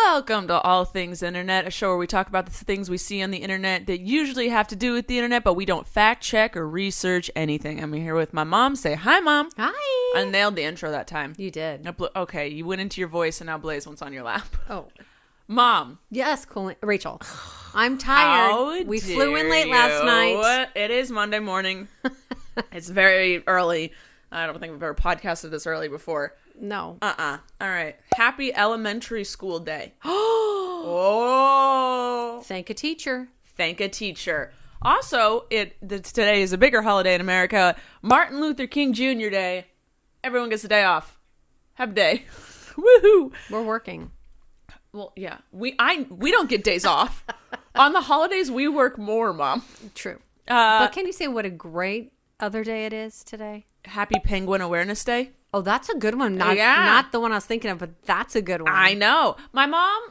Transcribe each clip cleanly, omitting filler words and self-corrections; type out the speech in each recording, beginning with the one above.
Welcome to All Things Internet, a show where we talk about the things we see on the internet that usually have to do with the internet, but we don't fact check or research anything. I'm here with my mom. Say hi, Mom. Hi. I nailed the intro that time. You did. Okay, you went into your voice and now Blaze wants on your lap. Oh. Mom. Yes, cool. Rachel. I'm tired. We flew in late last night. It is Monday morning. It's very early. I don't think we've ever podcasted this early before. No. All right. Happy elementary school day. Oh. Thank a teacher. Thank a teacher. Also, today is a bigger holiday in America. Martin Luther King Jr. Day. Everyone gets a day off. Have a day. Woohoo. We're working. Well, yeah. We don't get days off. On the holidays, we work more, Mom. True. But can you say what a great other day it is today? Happy Penguin Awareness Day. Oh, that's a good one. Not the one I was thinking of, but that's a good one. I know. My mom,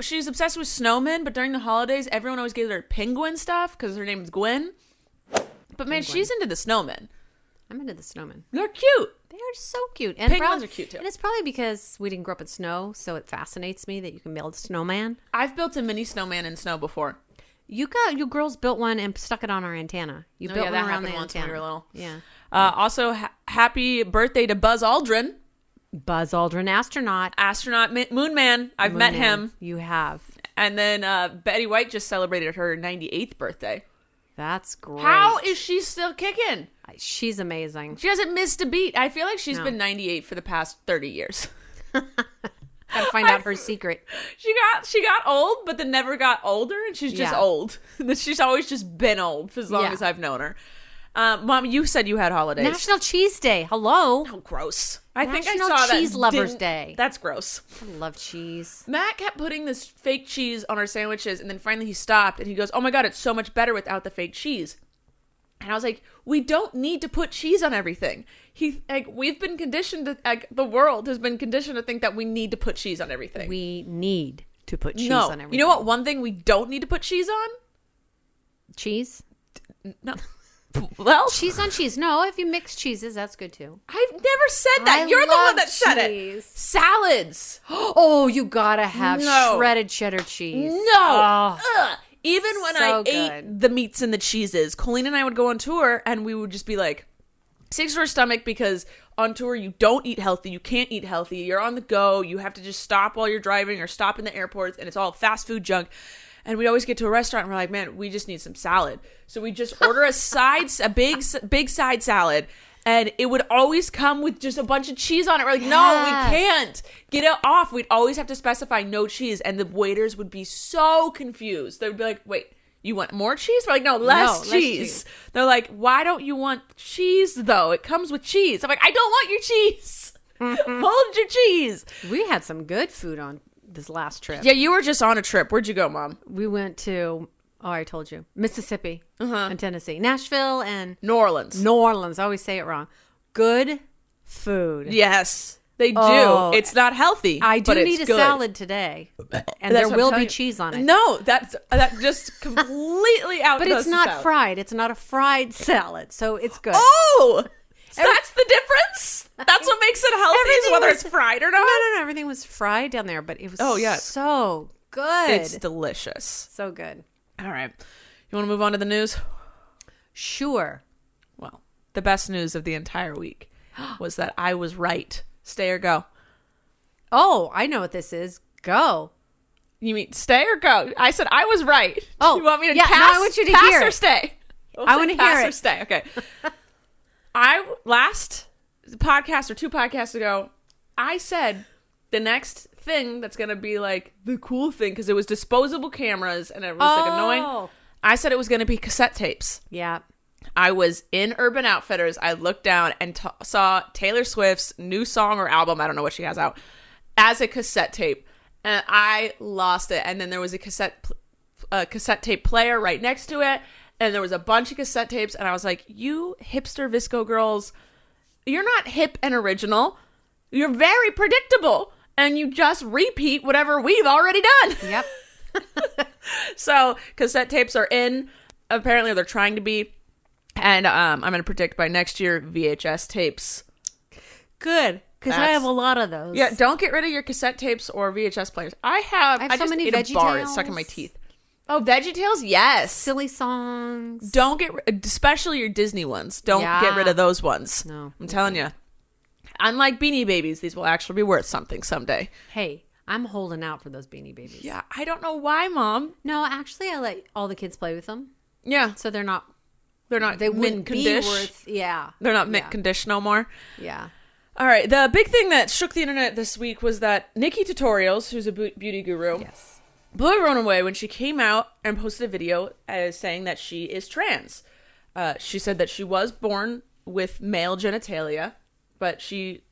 she's obsessed with snowmen, but during the holidays, everyone always gives her penguin stuff because her name's Gwen. But man, she's into the snowmen. I'm into the snowmen. They're cute. They are so cute. And Penguins are cute too. And it's probably because we didn't grow up in snow, so it fascinates me that you can build a snowman. I've built a mini snowman in snow before. You girls built one and stuck it on our antenna. You built one around the antenna. Once when we were little. Yeah. Also, happy birthday to Buzz Aldrin. Buzz Aldrin, astronaut. Moon Man. I've met him. You have. And then Betty White just celebrated her 98th birthday. That's great. How is she still kicking? She's amazing. She hasn't missed a beat. I feel like she's been 98 for the past 30 years. Gotta find out her secret. She got old, but then never got older, and she's just old. She's always just been old for as long as I've known her. Mom, you said you had holidays. National Cheese Day. Hello. Oh, gross. I think I National saw that. Cheese Lovers Day. That's gross. I love cheese. Matt kept putting this fake cheese on our sandwiches, and then finally he stopped, and he goes, "Oh my God, it's so much better without the fake cheese." And I was like, we don't need to put cheese on everything. We've been conditioned to, the world has been conditioned to think that we need to put cheese on everything. We need to put cheese on everything. You know what? One thing we don't need to put cheese on? Cheese? No. Well, cheese on cheese. No, if you mix cheeses, that's good too. I've never said that. You're the one that said it. Salads. Oh, you gotta have shredded cheddar cheese. No. Oh. Even when I ate the meats and the cheeses, Colleen and I would go on tour and we would just be like, sick to our stomach because on tour you don't eat healthy, you can't eat healthy, you're on the go, you have to just stop while you're driving or stop in the airports and it's all fast food junk. And we always get to a restaurant and we're like, man, we just need some salad. So we just order a big side salad. And it would always come with just a bunch of cheese on it. We're like, no, we can't. Get it off. We'd always have to specify no cheese. And the waiters would be so confused. They would be like, wait, you want more cheese? We're like, no, less cheese. They're like, why don't you want cheese, though? It comes with cheese. I'm like, I don't want your cheese. Hold your cheese. We had some good food on this last trip. Yeah, you were just on a trip. Where'd you go, Mom? We went to... Oh, I told you. Mississippi and Tennessee. Nashville and... New Orleans. I always say it wrong. Good food. Yes, they do. It's not healthy, I do but need it's a good. salad today. And there will be cheese on it. No, that just completely out. But it's not fried. It's not a fried salad, so it's good. Oh! So that's the difference? That's what makes it healthy, is whether it's fried or not? No. Everything was fried down there, but it was so good. It's delicious. So good. All right. You want to move on to the news? Sure. Well, the best news of the entire week was that I was right. Stay or go? Oh, I know what this is. Go. You mean stay or go? I said I was right. Oh. You want me to pass? No, I want you to pass hear or it. Stay? I want to hear it. Pass or stay. Okay. Last podcast or two podcasts ago, I said the next thing that's going to be like the cool thing, because it was disposable cameras and it was like annoying. I said it was going to be cassette tapes. Yeah. I was in Urban Outfitters. I looked down and saw Taylor Swift's new song or album, I don't know what she has out, as a cassette tape. And I lost it. And then there was a cassette tape player right next to it. And there was a bunch of cassette tapes. And I was like, you hipster Visco girls, you're not hip and original. You're very predictable. And you just repeat whatever we've already done. Yep. So cassette tapes are in. Apparently they're trying to be. And I'm going to predict by next year, VHS tapes. Good. Because I have a lot of those. Yeah, don't get rid of your cassette tapes or VHS players. I so just many ate a bar. It's stuck in my teeth. Oh, VeggieTales? Yes. Silly songs. Don't especially your Disney ones. Don't get rid of those ones. No. I'm telling you. Unlike Beanie Babies, these will actually be worth something someday. Hey, I'm holding out for those Beanie Babies. Yeah, I don't know why, Mom. No, actually, I let all the kids play with them. Yeah. So they're not. They wouldn't be worth. Yeah. They're not mint condition no more. Yeah. All right. The big thing that shook the internet this week was that Nikkietutorials, who's a beauty guru, blew everyone away when she came out and posted a video as saying that she is trans. She said that she was born with male genitalia, but she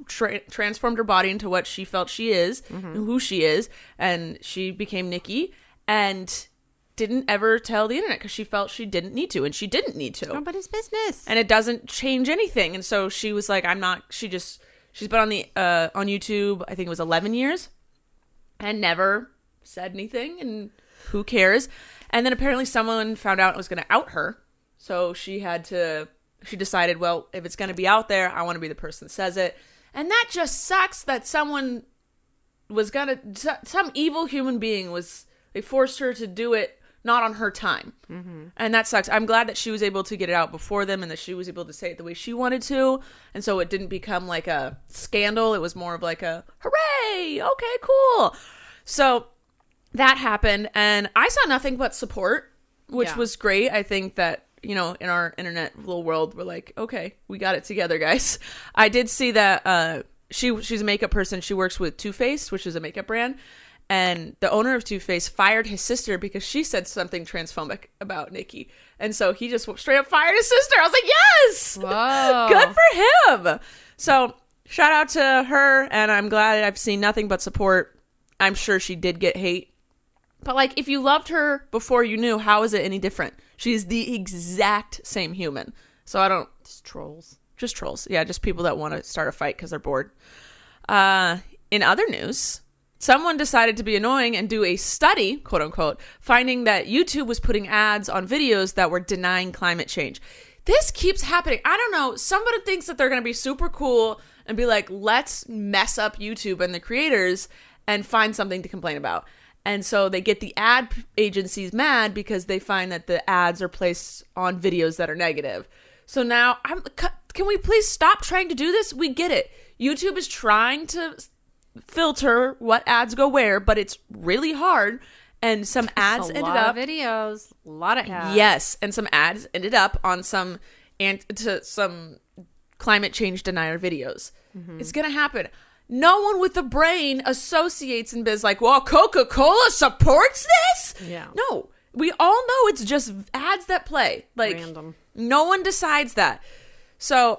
transformed her body into what she felt she is, who she is, and she became Nikki, and didn't ever tell the internet because she felt she didn't need to, and she didn't need to. Nobody's business. And it doesn't change anything. And so she was like, she's been on on YouTube, I think it was 11 years, and never said anything, and who cares? And then apparently someone found out it was going to out her. So she decided, well, if it's going to be out there, I want to be the person that says it. And that just sucks that someone some evil human being they forced her to do it not on her time. And that sucks. I'm glad that she was able to get it out before them and that she was able to say it the way she wanted to. And so it didn't become like a scandal. It was more of like a, hooray, okay, cool. So that happened. And I saw nothing but support, which was great. I think that, in our internet little world, we're like, okay, we got it together, guys. I did see that she's a makeup person. She works with Too Faced, which is a makeup brand. And the owner of Too Faced fired his sister because she said something transphobic about Nikki. And so he just straight up fired his sister. I was like, yes! Whoa. Good for him! So shout out to her, and I'm glad I've seen nothing but support. I'm sure she did get hate. But, like, if you loved her before you knew, how is it any different? She's the exact same human. So I don't... Just trolls. Just trolls. Yeah, just people that want to start a fight because they're bored. In other news... Someone decided to be annoying and do a study, quote unquote, finding that YouTube was putting ads on videos that were denying climate change. This keeps happening. I don't know. Somebody thinks that they're going to be super cool and be like, let's mess up YouTube and the creators and find something to complain about. And so they get the ad agencies mad because they find that the ads are placed on videos that are negative. So now, can we please stop trying to do this? We get it. YouTube is trying to filter what ads go where, but it's really hard, and some ads ended up videos, a lot of ads. Yes, and some ads ended up on some climate change denier videos. It's gonna happen. No one with a brain associates and is like, well, Coca-Cola supports this. Yeah, no, we all know it's just ads that play, like random. No one decides that. So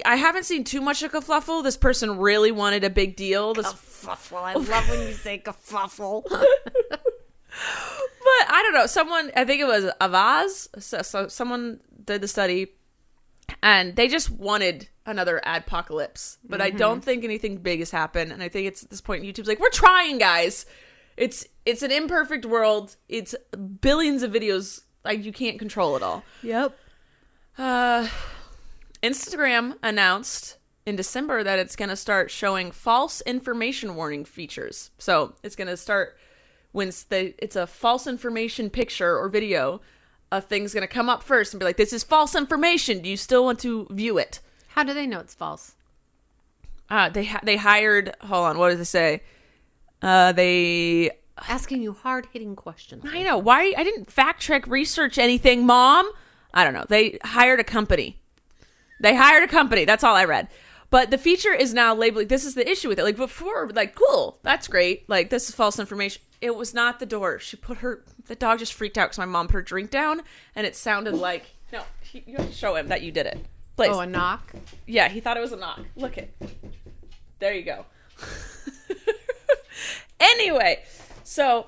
I haven't seen too much of kerfuffle. This person really wanted a big deal. Kerfuffle. I love when you say kerfuffle. But I don't know. I think it was Avaz. So someone did the study, and they just wanted another adpocalypse. But I don't think anything big has happened. And I think it's at this point, YouTube's like, we're trying, guys. It's an imperfect world. It's billions of videos. Like, you can't control it all. Yep. Instagram announced in December that it's going to start showing false information warning features. So it's going to start when it's a false information picture or video, a thing's going to come up first and be like, this is false information. Do you still want to view it? How do they know it's false? They hired, hold on, what does it say? They... Asking you hard-hitting questions. I know. Why? I didn't fact-check research anything, Mom. I don't know. They hired a company. That's all I read. But the feature is now labeled. This is the issue with it. Like before, like, cool, that's great. Like, this is false information. It was not the door. The dog just freaked out because my mom put her drink down and it sounded like, no, you have to show him that you did it. Please. Oh, a knock? Yeah, he thought it was a knock. Look it. There you go. Anyway, so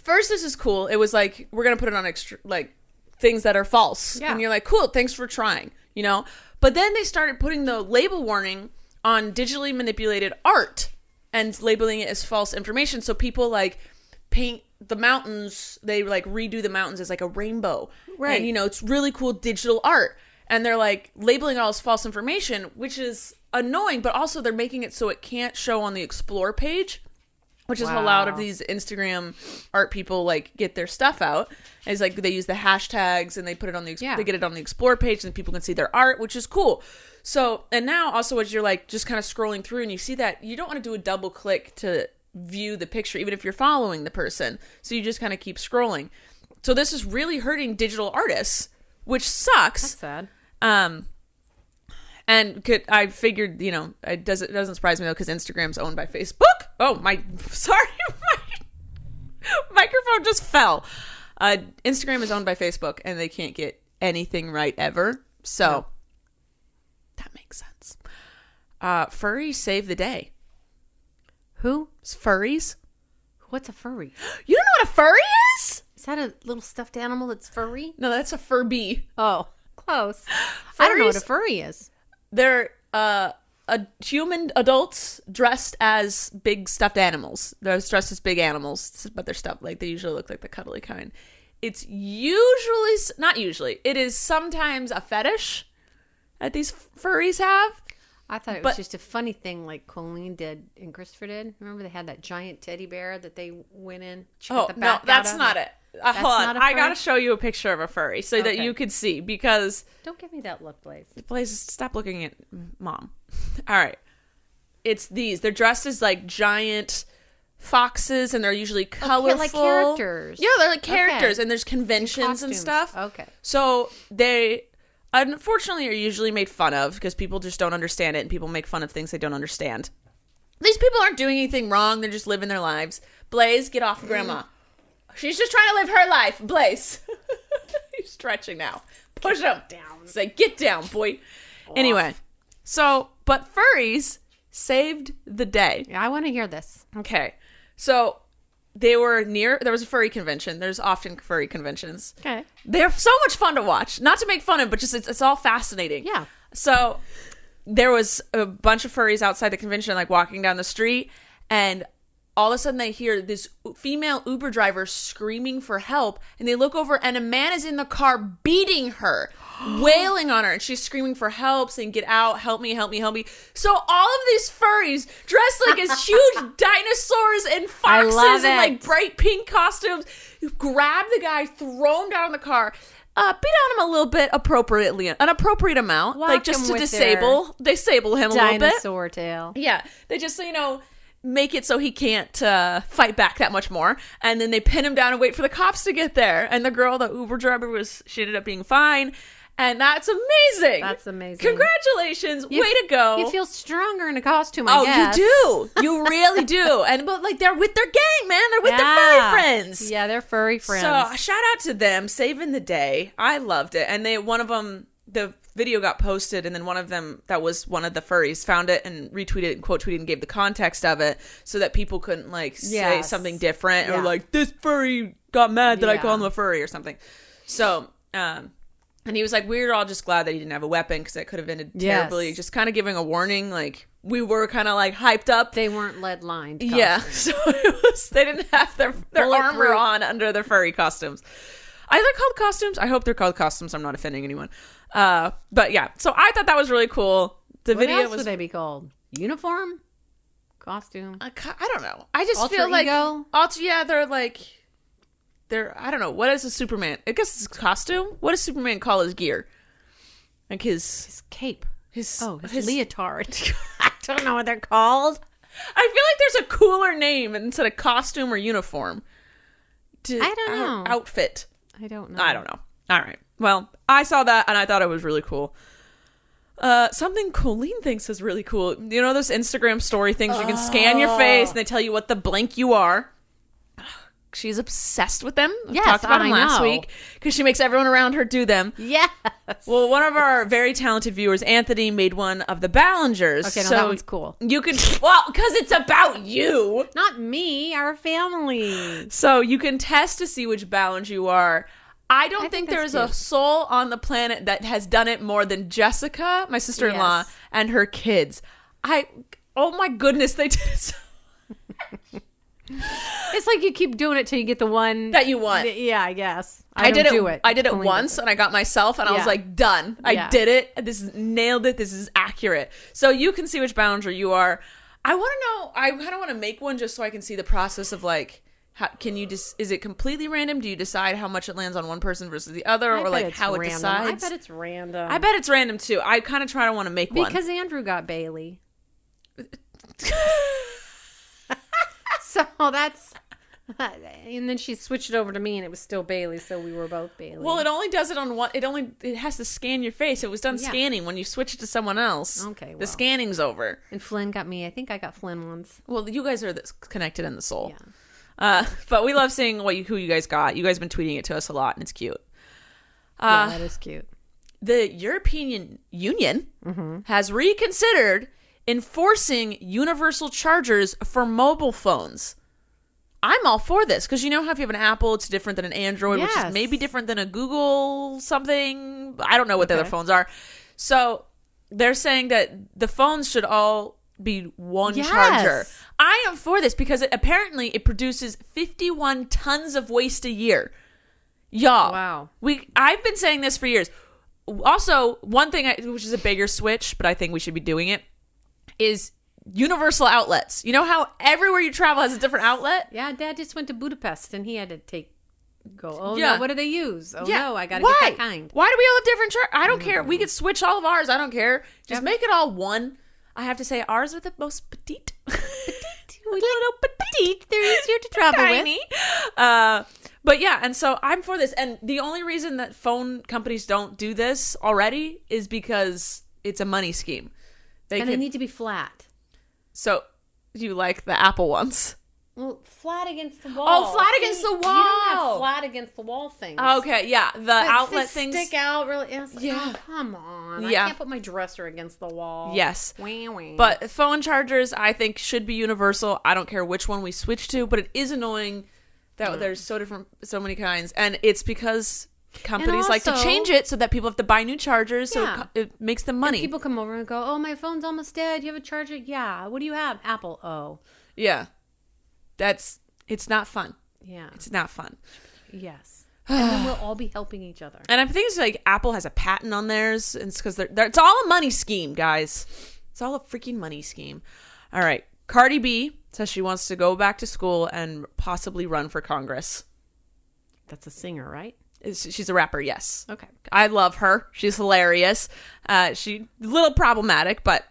first, this is cool. It was like, we're going to put it on extra, like, things that are false. Yeah. And you're like, cool, thanks for trying, But then they started putting the label warning on digitally manipulated art and labeling it as false information. So people like paint the mountains, they like redo the mountains as like a rainbow. Right. And, it's really cool digital art. And they're like labeling it all as false information, which is annoying, but also they're making it so it can't show on the explore page, which is how a lot of these Instagram art people like get their stuff out. And it's like they use the hashtags and they put it on the they get it on the explore page and people can see their art, which is cool. So, and now also as you're like just kind of scrolling through and you see that, you don't want to do a double click to view the picture, even if you're following the person. So you just kind of keep scrolling. So this is really hurting digital artists, which sucks. That's sad. And I figured, you know, it doesn't surprise me though, because Instagram's owned by Facebook. Oh, my microphone just fell. Instagram is owned by Facebook and they can't get anything right ever. So that makes sense. Furries save the day. Who? It's furries. What's a furry? You don't know what a furry is? Is that a little stuffed animal that's furry? No, that's a Furby. Oh, close. I don't know what a furry is. They're human adults dressed as big stuffed animals. They're dressed as big animals, but they're stuffed like they usually look like the cuddly kind. It's usually not usually. It is sometimes a fetish that these furries have. I thought it was just a funny thing like Colleen did and Christopher did. Remember they had that giant teddy bear that they went in? No, that's not it. Hold on. I got to show you a picture of a furry so that you could see because... Don't give me that look, Blaze. Blaze, stop looking at Mom. All right. It's these. They're dressed as like giant foxes and they're usually colorful. Like characters. Yeah, they're like characters and there's conventions and stuff. Okay. So they... unfortunately are usually made fun of because people just don't understand it and people make fun of things they don't understand. These people aren't doing anything wrong. They're just living their lives. Blaze, get off Grandma. She's just trying to live her life. Blaze. He's stretching now. Push him down. Say, get down, boy. Anyway, but furries saved the day. Yeah, I want to hear this. Okay. So there was a furry convention. There's often furry conventions. Okay. They're so much fun to watch. Not to make fun of, but just it's all fascinating. Yeah. So there was a bunch of furries outside the convention, like walking down the street, and all of a sudden they hear this female Uber driver screaming for help, and they look over and a man is in the car beating her, wailing on her, and she's screaming for help, saying, get out, help me, help me, help me. So all of these furries dressed like as huge dinosaurs and foxes in like bright pink costumes grab the guy, throw him down in the car, beat on him a little bit appropriately, an appropriate amount, like just to disable him a little bit. Dinosaur tail. Yeah, they just, make it so he can't fight back that much more. And then they pin him down and wait for the cops to get there. And the girl, the Uber driver, she ended up being fine. And that's amazing. That's amazing. Congratulations. Way to go. You feel stronger in a costume, I guess. You do. You really do. But they're with their gang, man. They're with their furry friends. Yeah, they're furry friends. So shout out to them, saving the day. I loved it. And one of them, the video got posted, and then one of them, that was one of the furries, found it and retweeted and quote tweeted and gave the context of it so that people couldn't say something different or like, this furry got mad that I called him a furry or something. So, and he was like, we're all just glad that he didn't have a weapon because it could have ended terribly. Just kind of giving a warning, like we were kind of like hyped up. They weren't lead lined. Yeah, so they didn't have their armor on under their furry costumes. Are they called costumes? I hope they're called costumes. I'm not offending anyone. But yeah, so I thought that was really cool. What else would they be called? Uniform? Costume? I don't know. I just alter feel like ego? they're I don't know. What is a Superman? I guess it's a costume. What does Superman call his gear? Like his cape. His leotard. I don't know what they're called. I feel like there's a cooler name instead of costume or uniform. I don't know. Outfit. I don't know. All right. Well, I saw that and I thought it was really cool. Something Colleen thinks is really cool. You know those Instagram story things you can scan your face and they tell you what the blank you are? She's obsessed with them. We talked about them last week because she makes everyone around her do them. Yes. Well, one of our very talented viewers, Anthony, made one of the Ballingers. Okay, that one's cool. You can, because it's about you. Not me, our family. So you can test to see which Ballinger you are. I don't think there's a soul on the planet that has done it more than Jessica, my sister-in-law, and her kids. Oh my goodness, they did it so It's like you keep doing it till you get the one that you want. Yeah, I guess. I did it once, and I got myself, and I was like, done. I did it. Nailed it. This is accurate. So you can see which boundary you are. I want to know. I kind of want to make one just so I can see the process of like. Can you just? Is it completely random? Do you decide how much it lands on one person versus the other, or like how it decides? I bet it's random. I bet it's random too. I kind of try to want to make one because Andrew got Bailey. So that's, and then she switched it over to me, and it was still Bailey, so we were both Bailey. Well, it only does it on one. It has to scan your face. It was done scanning. When you switch it to someone else, okay, the scanning's over. And Flynn got me. I think I got Flynn once. Well, you guys are connected in the soul. Yeah. But we love seeing who you guys got. You guys have been tweeting it to us a lot, and it's cute. Yeah, that is cute. The European Union has reconsidered enforcing universal chargers for mobile phones. I'm all for this because you know how if you have an Apple, it's different than an Android, which is maybe different than a Google something. I don't know what the other phones are. So they're saying that the phones should all be one charger. I am for this because apparently it produces 51 tons of waste a year. Y'all. Wow. I've been saying this for years. Also, one thing which is a bigger switch, but I think we should be doing it, is universal outlets. You know how everywhere you travel has a different outlet? Yeah, Dad just went to Budapest and he had to no, what do they use? Oh no, I gotta get that kind. Why do we all have different I don't care. We could switch all of ours. I don't care. Just make it all one. I have to say ours are the most petite. Little petite. They're easier to travel with. But yeah, and so I'm for this. And the only reason that phone companies don't do this already is because it's a money scheme. They need to be flat. So, you like the Apple ones? Well, flat against the wall. Oh, flat against the wall. You don't have flat against the wall things. Okay, yeah. The outlet things stick out really. Oh, come on. I can't put my dresser against the wall. Yes. But phone chargers, I think, should be universal. I don't care which one we switch to, but it is annoying that there's so many kinds. And it's because companies like to change it so that people have to buy new chargers, so it makes them money. And people come over and go, oh, my phone's almost dead. You have a charger? Yeah. What do you have? Apple. Oh. Yeah. It's not fun. Yeah. It's not fun. Yes. And then we'll all be helping each other. And I think it's like Apple has a patent on theirs. And it's because it's all a money scheme, guys. It's all a freaking money scheme. All right. Cardi B says she wants to go back to school and possibly run for Congress. That's a singer, right? She's a rapper, yes. Okay. I love her. She's hilarious. She's a little problematic, but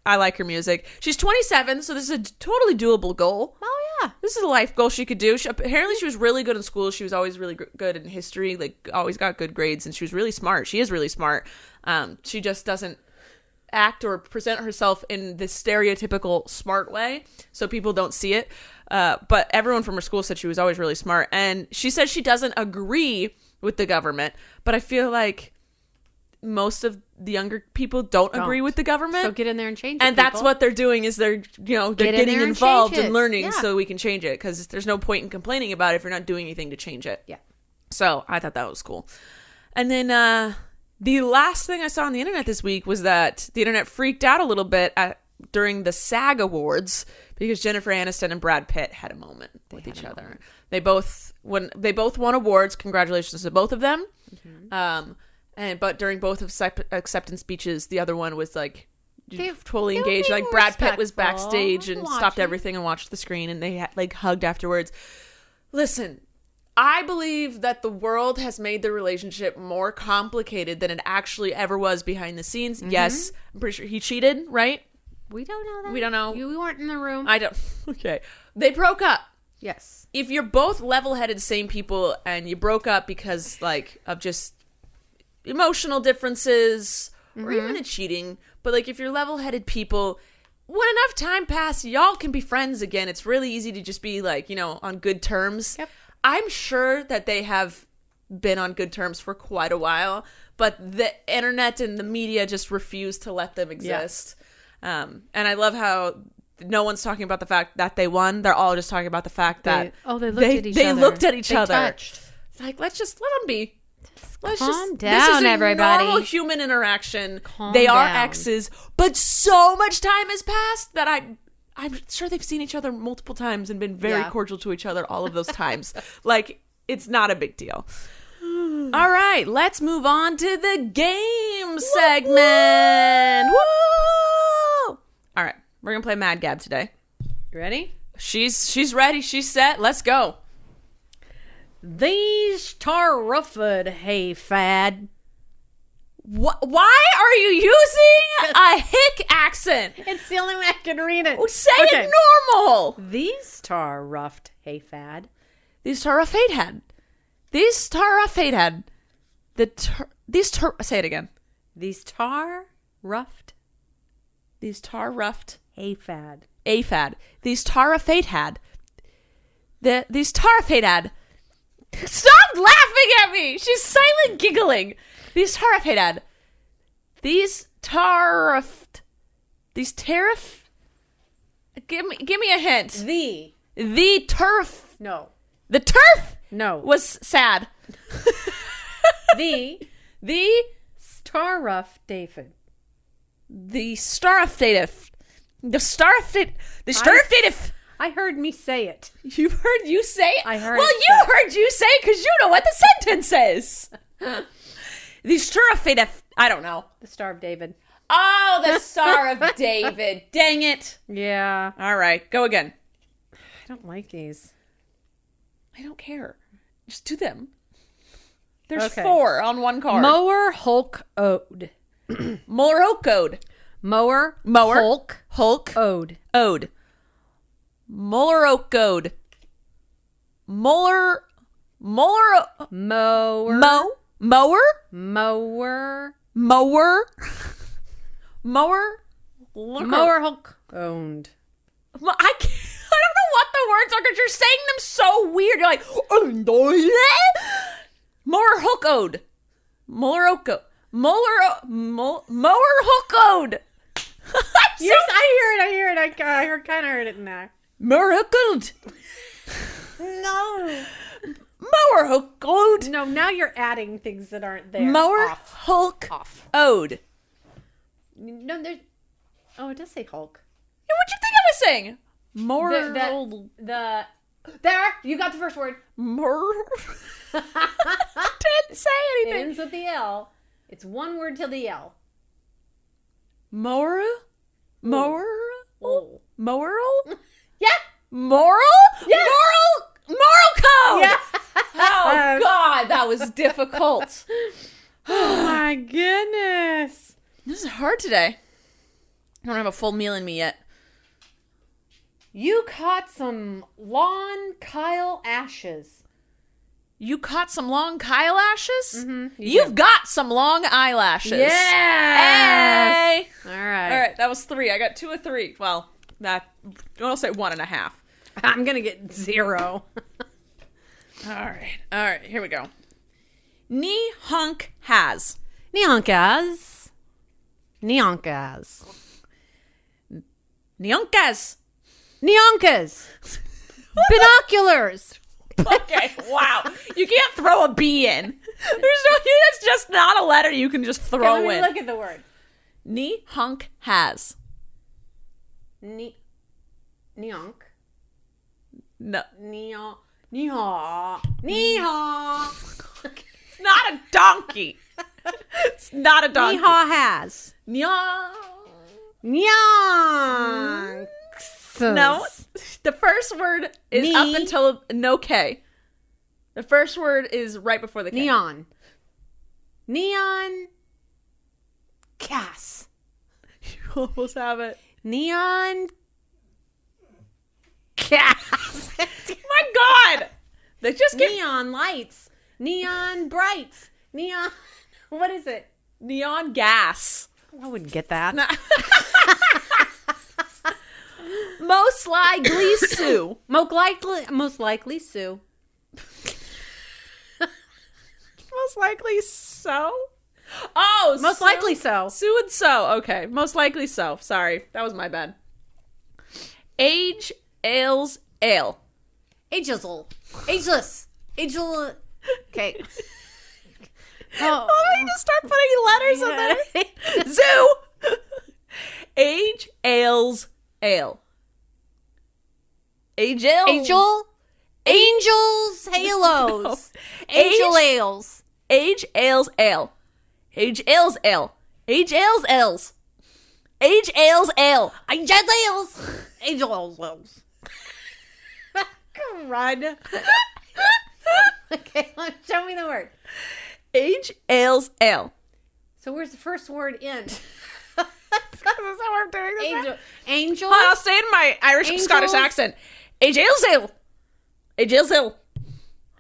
I like her music. She's 27, so this is a totally doable goal. Oh, yeah. This is a life goal she could do. Apparently, she was really good in school. She was always really good in history, like always got good grades, and she was really smart. She is really smart. She just doesn't act or present herself in this stereotypical smart way, so people don't see it. But everyone from her school said she was always really smart. And she says she doesn't agree with the government, but I feel like most of the younger people don't agree with the government. So get in there and change it. And that's what they're doing is they're getting involved and learning so we can change it, because there's no point in complaining about it if you're not doing anything to change it. Yeah. So I thought that was cool. And then the last thing I saw on the internet this week was that the internet freaked out a little bit during the SAG Awards because Jennifer Aniston and Brad Pitt had a moment with each other. They both won awards. Congratulations to both of them. Mm-hmm. But during both of acceptance speeches, the other one was like totally engaged. Like Brad Pitt was backstage and stopped everything and watched the screen, and they like hugged afterwards. Listen, I believe that the world has made the relationship more complicated than it actually ever was behind the scenes. Mm-hmm. Yes, I'm pretty sure he cheated, right? We don't know that. We don't know. We weren't in the room. I don't. Okay. They broke up. Yes. If you're both level-headed same people and you broke up because like of just emotional differences or even a cheating, but like if you're level-headed people, when enough time passes, y'all can be friends again. It's really easy to just be like, on good terms. Yep. I'm sure that they have been on good terms for quite a while, but the internet and the media just refuse to let them exist. Yeah. And I love how no one's talking about the fact that they won. They're all just talking about the fact that they looked at each other. Touched. It's like, let's just let them be. Calm down, everybody. Normal human interaction. They are exes, but so much time has passed that I'm sure they've seen each other multiple times and been very cordial to each other all of those times. Like, it's not a big deal. All right, let's move on to the game segment. Woo! All right, we're going to play Mad Gab today. You ready? She's ready. She's set. Let's go. These Tarruffed hay fad. Why are you using a hick accent? It's the only way I can read it. Say it normal. These Tarruffed hay fad. These Tarruffed had. These Tarruffed had. Say it again. These tar-ruffed. These tar-ruffed. Aphad. Aphad. These Tarruffed had. These Tarruffed had. Stop laughing at me! She's silent giggling. These Tarruffed had. These tariff. Give me a hint. The turf. No. The turf. No. Was sad. the Starruff David. The Starruff Dative. The Starruff Dative. I heard me say it. You heard you say it? I heard. Well, you heard you say it because you know what the sentence is. The Starruff Dative. I don't know. The Star of David. Oh, the Star of David. Dang it. Yeah. All right, go again. I don't like these. I don't care. Just do them. There's 4 on one card. Mower Hulk Ode. Mower Hulk Ode. Mower Hulk Ode. Mower Oak Ode. Mower Hulk owned. I don't know what the words are because you're saying them so weird. You're like, Mower Hook Ode. Mower Hook Ode. Yes, I hear it. I kind of heard it now. Mower Hook Ode. No. Mower Hook Ode. No, now you're adding things that aren't there. Mower Hulk Ode. No, there's... Oh, it does say Hulk. Yeah, what'd you think I was saying? More... There! You got the first word. More... Didn't say anything. It ends with the L. It's one word till the L. Moral? Yeah. Moral? Yes. Moral code! Yeah. Oh, God, that was difficult. Oh, my goodness. This is hard today. I don't have a full meal in me yet. You caught some lawn Kyle ashes. You caught some long Kyle ashes? Mm-hmm. You've got some long eyelashes. Yeah. Hey! All right. All right, that was 3. I got 2 of 3. Well, I'll say 1.5. I'm going to get 0. All right, here we go. Nihonk has. Neonkas. Binoculars. Okay, wow. You can't throw a B in. It's just not a letter you can just throw in. Let me look at the word. Nihonk has. Neonk. No. Nehaw. It's not a donkey. It's not a donkey. Nehaw has. Nyonk. No. The first word is up until no K. The first word is right before the K. Neon. Cass. You almost have it. Neon. Cass. My God. They just get neon lights. Neon brights. Neon. What is it? Neon gas. I wouldn't get that. Most likely Sue. Most likely Sue. Most likely so. Oh, most likely so. Sue and so. Okay, most likely so. Sorry, that was my bad. Age ales ale. Ageless. Okay. Oh, I need to start putting letters in there. Zoo. Age ales ale. Angels, halos. Angel ales. Age ales ale. Age ales ale. Age ales ales. Age ales ale. Age ales. Angel ales. Run. Okay, show me the word. Age ales ale. So where's the first word in? That's how I'm doing this. Angel. I'll say it in my Irish Scottish accent. Age ales ale. Age ales ale.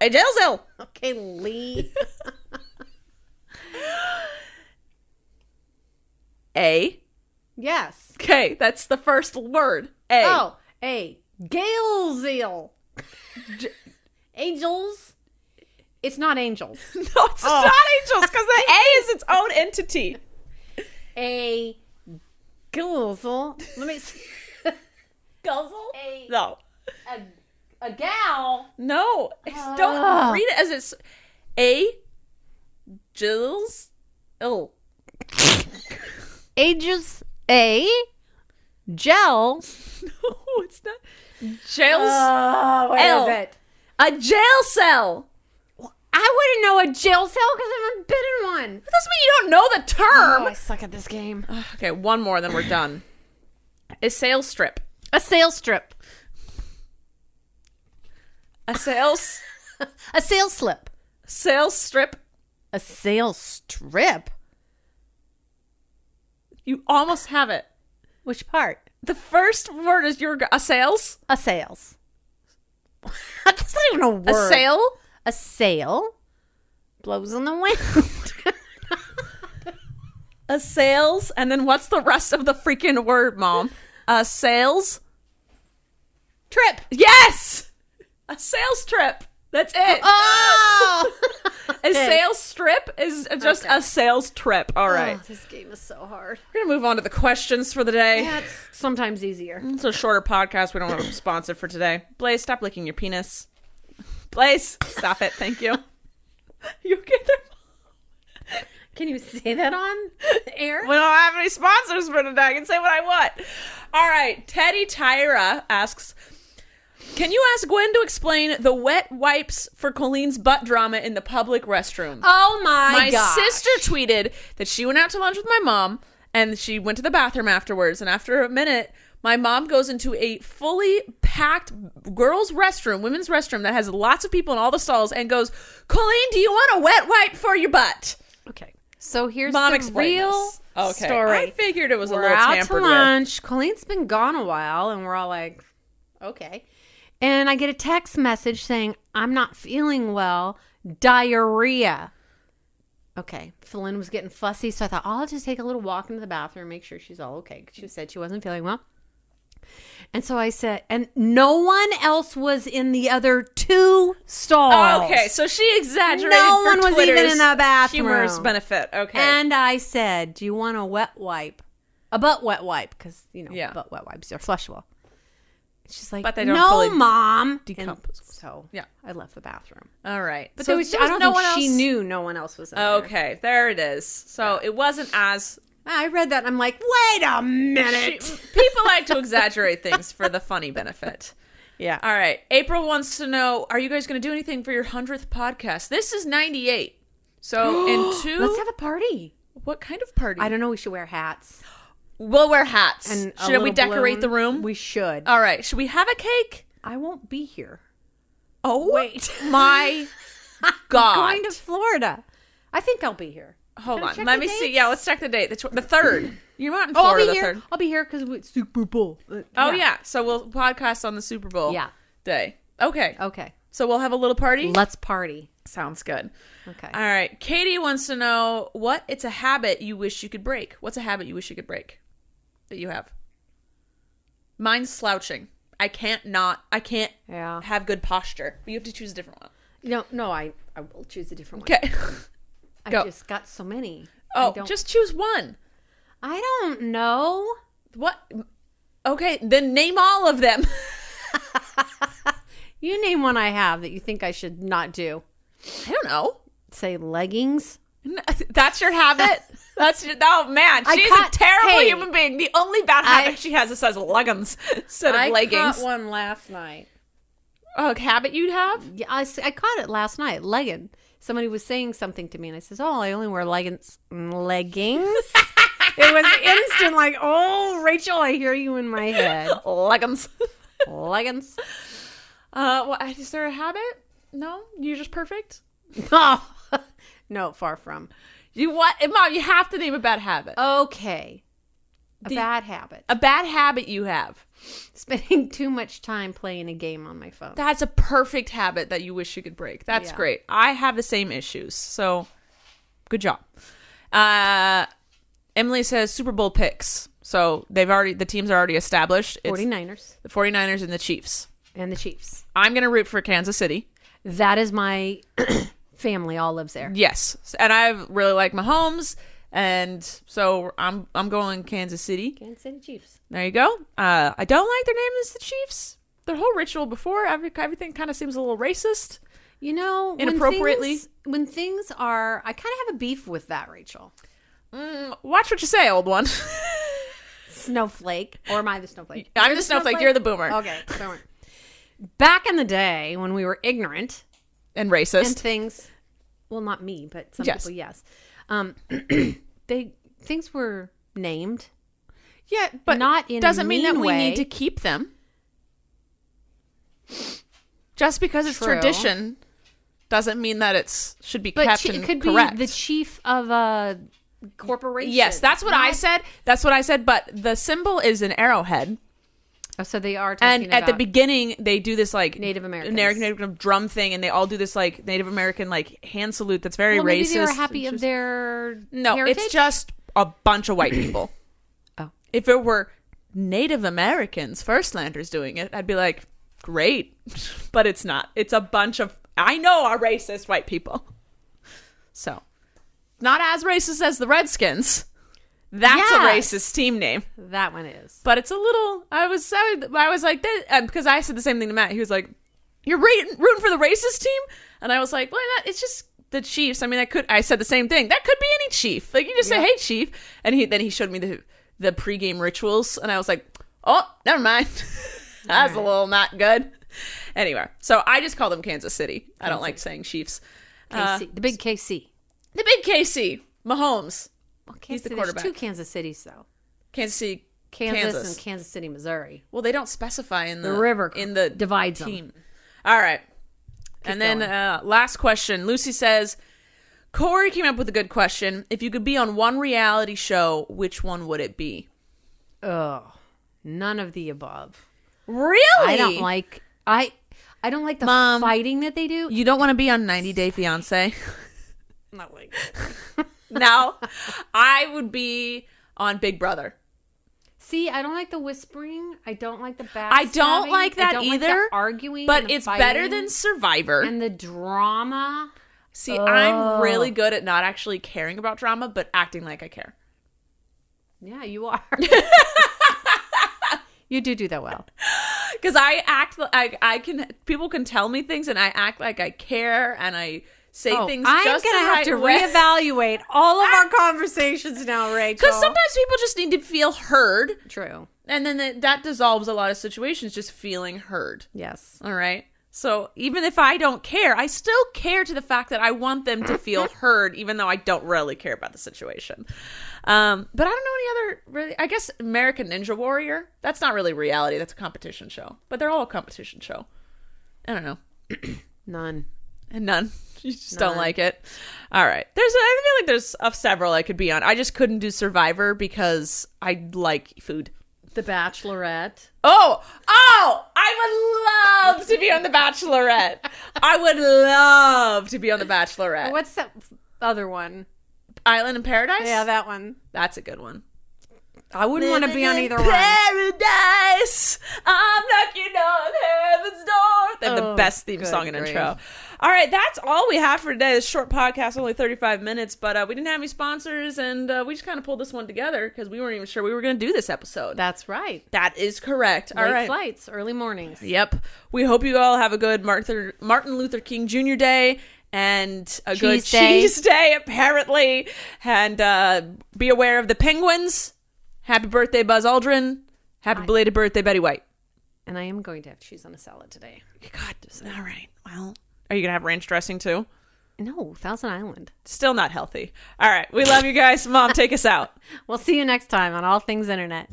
Age ales ale. Okay, Lee. A. Yes. Okay, that's the first word. A. Oh, A. Gale's ale. Angels. It's not angels. No, it's not angels because the A is its own entity. A. Guzzle. Let me see. Guzzle? A. No. A gal. No. Don't read it as it's A. Jills. Oh. Ages. A. Gel. No, it's not. Jails. What is it? A jail cell. I wouldn't know a jail cell because I haven't been in one. That doesn't mean you don't know the term. Oh, I suck at this game. Okay, one more, then we're done. A sales strip. A sales strip. A sales. A sales slip. Sales strip. A sales strip. You almost have it. Which part? The first word is a sales. A sales. That's not even a word. A sale. A sail blows in the wind. A sales, and then what's the rest of the freaking word, Mom? A sales trip. Yes, a sales trip. That's it. Oh, a sales strip is just a sales trip. All right. Oh, this game is so hard. We're gonna move on to the questions for the day. Yeah, it's sometimes easier. It's a shorter podcast. We don't have a sponsor for today. Blaze, stop licking your penis. Blaze, stop it. Thank you. You get there. Can you say that on air? We don't have any sponsors for today. I can say what I want. All right. Teddy Tyra asks, can you ask Gwen to explain the wet wipes for Colleen's butt drama in the public restroom? Oh my gosh. My sister tweeted that she went out to lunch with my mom and she went to the bathroom afterwards. And after a minute, my mom goes into a fully packed girls' restroom, women's restroom that has lots of people in all the stalls and goes, Colleen, do you want a wet wipe for your butt? Okay. So here's Mom, the real story. I figured it was we're a little tampered out to lunch. Colleen's been gone a while, and we're all like, okay. And I get a text message saying, I'm not feeling well. Diarrhea. Okay. Philin was getting fussy, so I thought, I'll just take a little walk into the bathroom, make sure she's all okay. She said she wasn't feeling well. And so I said, and no one else was in the other two stalls. Okay, so she exaggerated no for one was Twitter's even in the bathroom. humorous benefit. Okay. And I said, do you want a wet wipe? A butt wet wipe, because, butt wet wipes are flushable. She's like, but they don't no, fully Mom. decompose. So yeah, I left the bathroom. All right. But so I don't think she knew no one else was in there. Okay, there it is. So it wasn't as... I read that and I'm like, wait a minute. People like to exaggerate things for the funny benefit. Yeah. All right. April wants to know, are you guys going to do anything for your 100th podcast? This is 98. So let's have a party. What kind of party? I don't know. We should wear hats. We'll wear hats. And should we decorate the room? We should. All right. Should we have a cake? I won't be here. Oh, wait. My God. I'm going to Florida. I think I'll be here. Hold on. Let me see. Yeah, let's check the date. The 3rd. You're not in Florida I'll be the here. 3rd. I'll be here because it's Super Bowl. Yeah. So we'll podcast on the Super Bowl day. Okay. Okay. So we'll have a little party? Let's party. Sounds good. Okay. All right. Katie wants to know it's a habit you wish you could break. What's a habit you wish you could break that you have? Mine's slouching. I can't have good posture. But you have to choose a different one. No, I will choose a different one. Okay. I just got so many. Oh, just choose one. I don't know. What? Okay, then name all of them. You name one I have that you think I should not do. I don't know. Say leggings. That's your habit? Oh man, she's a terrible human being. The only bad habit she has is says leggings instead of leggings. I caught one last night. A habit you'd have? Yeah, I caught it last night. Legging. Somebody was saying something to me, and I says, "Oh, I only wear leggings." Leggings. It was instant, like, "Oh, Rachel, I hear you in my head." Leggings. Leggings. Is there a habit? No, you're just perfect. No, far from. Mom, you have to name a bad habit. Okay. Bad habit. A bad habit you have. Spending too much time playing a game on my phone. That's a perfect habit that you wish you could break. That's great. I have the same issues. So, good job. Emily says Super Bowl picks. So, the teams are already established. 49ers. The 49ers and the Chiefs. And the Chiefs. I'm going to root for Kansas City. That is my family all lives there. Yes. And I really like Mahomes. And so I'm going Kansas City. Kansas City Chiefs. There you go. I don't like their name as the Chiefs. Their whole ritual before, everything kind of seems a little racist. You know, inappropriately. When things are, I kind of have a beef with that, Rachel. Watch what you say, old one. Snowflake. Or am I the snowflake? I'm the snowflake. You're the boomer. Okay. Boomer. Back in the day when we were ignorant. And racist. And things, well, not me, but some people, yes. Things were named. Yeah, but not in doesn't a mean that we way. need to keep them. Just because it's tradition doesn't mean that it should be kept and correct. It could be the chief of a corporation. Yes, that's what I said. That's what I said. But the symbol is an arrowhead. Oh, so they are talking and at the beginning, they do this like Native American drum thing, and they all do this like Native American like hand salute that's very racist. Maybe they were happy of their heritage? It's just a bunch of white people. Oh, if it were Native Americans, firstlanders doing it, I'd be like, great, but it's not. It's a bunch of are racist white people. So, not as racist as the Redskins. That's a racist team name. That one is. But it's a little. I was like, because I said the same thing to Matt. He was like, "You're rooting for the racist team," and I was like, "Well, it's just the Chiefs." I mean, I said the same thing. That could be any chief. Like you just say, "Hey, Chief," and then he showed me the pregame rituals, and I was like, "Oh, never mind." That's a little not good. Anyway, so I just call them Kansas City. I don't like saying Chiefs. KC, the big KC. The big KC. Mahomes. Well, he's the quarterback. There's two Kansas Cities, though. Kansas City, Kansas and Kansas City, Missouri. Well, they don't specify in the river in the divides team. Them. All right. Keep then last question. Lucy says, Corey came up with a good question. If you could be on one reality show, which one would it be? Oh, none of the above. Really? I don't like the Mom, fighting that they do. You don't want to be on 90 Day Fiancé? Not like No, I would be on Big Brother. See, I don't like the whispering. I don't like the backstabbing. I don't like that either. Like the arguing, but it's better than Survivor and the drama. See, I'm really good at not actually caring about drama, but acting like I care. Yeah, you are. You do that well. Because I act like people can tell me things, and I act like I care, and I say things just the right way. I'm going to have to reevaluate all of our conversations now, Rachel. Because sometimes people just need to feel heard. True. And then that dissolves a lot of situations, just feeling heard. Yes. All right? So even if I don't care, I still care to the fact that I want them to feel heard, even though I don't really care about the situation. But I don't know any other really. I guess American Ninja Warrior. That's not really reality. That's a competition show. But they're all a competition show. I don't know. None. And none. You just don't like it. All right. I feel like there's several I could be on. I just couldn't do Survivor because I like food. The Bachelorette. Oh, I would love to be on The Bachelorette. I would love to be on The Bachelorette. What's that other one? Island in Paradise? Yeah, that one. That's a good one. I wouldn't want to be on either one. Paradise, I'm knocking on heaven's door. They have the best theme song and intro. All right, that's all we have for today. This short podcast, only 35 minutes, but we didn't have any sponsors, and we just kind of pulled this one together because we weren't even sure we were going to do this episode. That's right. That is correct. All right. Late flights, early mornings. Yep. We hope you all have a good Martin Luther King Jr. Day, and a good cheese day, apparently. And be aware of the penguins. Happy birthday, Buzz Aldrin. Happy belated birthday, Betty White. And I am going to have cheese on a salad today. God, all right. Well, are you going to have ranch dressing too? No, Thousand Island. Still not healthy. All right. We love you guys. Mom, take us out. We'll see you next time on All Things Internet.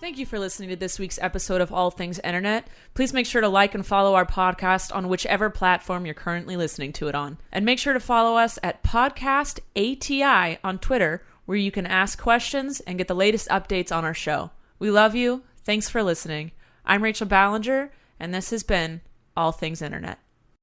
Thank you for listening to this week's episode of All Things Internet. Please make sure to like and follow our podcast on whichever platform you're currently listening to it on. And make sure to follow us at Podcast ATI on Twitter, where you can ask questions and get the latest updates on our show. We love you. Thanks for listening. I'm Rachel Ballinger, and this has been All Things Internet.